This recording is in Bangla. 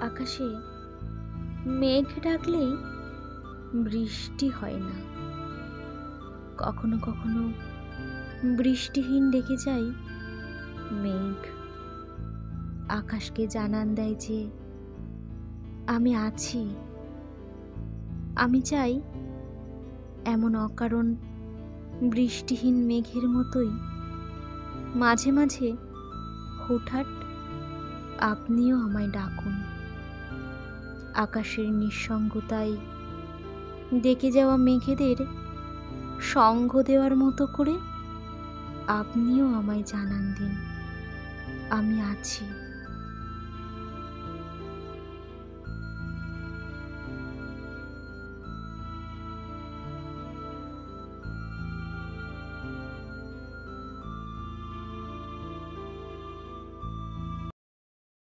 আকাশে মেঘ ডাকলেই বৃষ্টি হয় না। কখনো কখনো বৃষ্টিহীন ডেকে যায় মেঘ, আকাশকে জানান দেয় যে আমি আছি। আমি চাই এমন অকারণ বৃষ্টিহীন মেঘের মতোই মাঝে মাঝে হুটহাট আপনিও আমায় ডাকুন। আকাশের নিঃসঙ্গতায় ডেকে যাওয়া মেঘেদের সঙ্গ দেওয়ার মতো করে আপনিও আমায় জানান দিন আমি আছি।